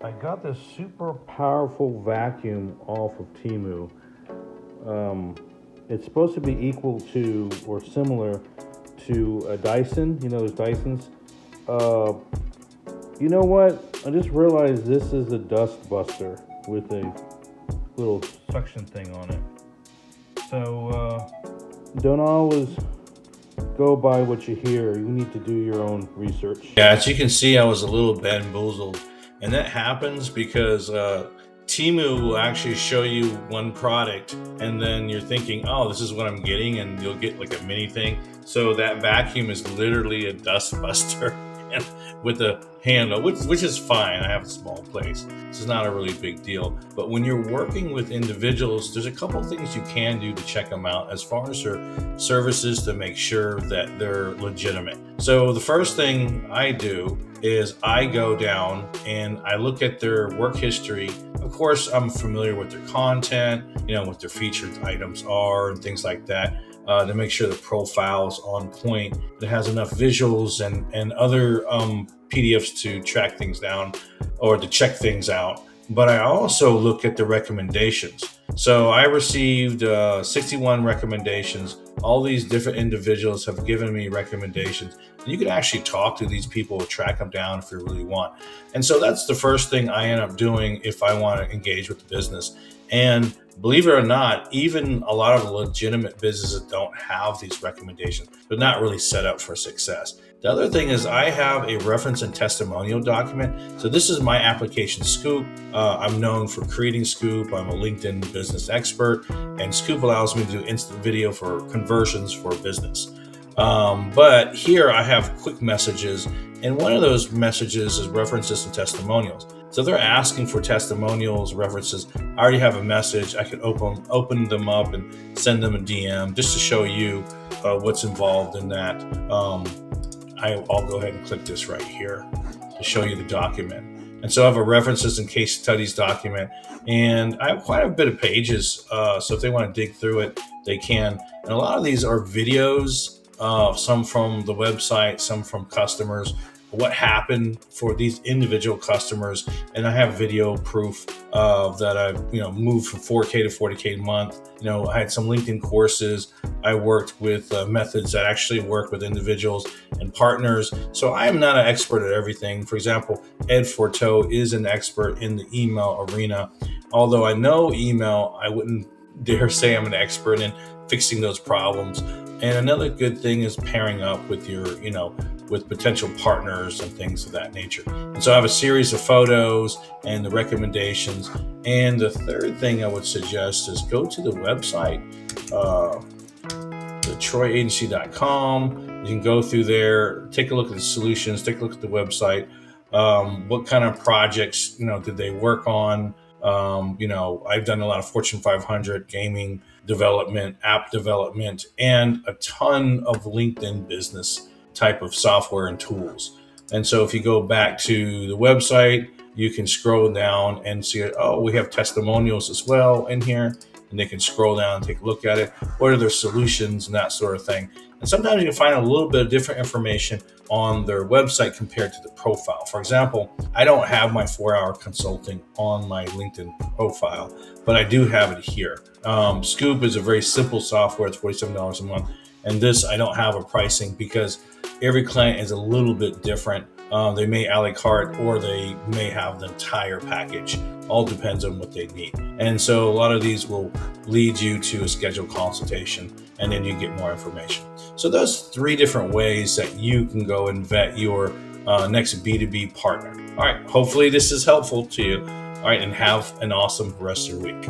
I got this super powerful vacuum off of Timu. Um, it's supposed to be equal to or similar to a Dyson. You know those Dysons. Uh, you know what? I just realized this is a dust buster with a little suction thing on it. So don't always go by what you hear. You need to do your own research. Yeah, as you can see, I was a little bamboozled. And that happens because Timu will actually show you one product, and then you're thinking, oh, this is what I'm getting, and you'll get like a mini thing. So that vacuum is literally a dust buster and with a handle, which is fine. I have a small place. This is not a really big deal. But when you're working with individuals, there's a couple things you can do to check them out as far as their services to make sure that they're legitimate. So the first thing I do is I go down and I look at their work history. Of course, I'm familiar with their content, what their featured items are and things like that. To make sure the profile is on point. It has enough visuals and other PDFs to track things down or to check things out. But I also look at the recommendations. So I received 61 recommendations. All these different individuals have given me recommendations. And you can actually talk to these people, track them down if you really want. And so that's the first thing I end up doing if I want to engage with the business. And believe it or not, even a lot of legitimate businesses don't have these recommendations. They're not really set up for success. The other thing is I have a reference and testimonial document. So this is my application Scoop. I'm known for creating Scoop. I'm a LinkedIn business expert, and Scoop allows me to do instant video for conversions for business. But here I have quick messages, and one of those messages is references and testimonials. So they're asking for testimonials, references. I already have a message. I can open them up and send them a DM just to show you what's involved in that. I'll go ahead and click this right here to show you the document. And so I have a references and case studies document, and I have quite a bit of pages. So if they want to dig through it, they can. And a lot of these are videos, some from the website, some from customers, what happened for these individual customers. And I have video proof that I've moved from 4K to 40K a month. I had some LinkedIn courses. I worked with methods that actually work with individuals and partners. So I am not an expert at everything. For example, Ed Forteau is an expert in the email arena. Although I know email, I wouldn't dare say I'm an expert in fixing those problems. And another good thing is pairing up with with potential partners and things of that nature. And so I have a series of photos and the recommendations. And the third thing I would suggest is go to the website, TheTroyAgency.com. You can go through there, take a look at the solutions, take a look at the website. What kind of projects, did they work on? I've done a lot of Fortune 500 gaming development, app development, and a ton of LinkedIn business type of software and tools. And so if you go back to the website, you can scroll down and see, we have testimonials as well in here. And they can scroll down and take a look at it. What are their solutions and that sort of thing. And sometimes you can find a little bit of different information on their website compared to the profile. For example, I don't have my 4-hour consulting on my LinkedIn profile, but I do have it here. Scoop is a very simple software. It's $47 a month. And this, I don't have a pricing because every client is a little bit different. They may a la carte or they may have the entire package. All depends on what they need. And so a lot of these will lead you to a scheduled consultation, and then you get more information. So those 3 different ways that you can go and vet your next B2B partner. All right, hopefully this is helpful to you. All right, and have an awesome rest of your week.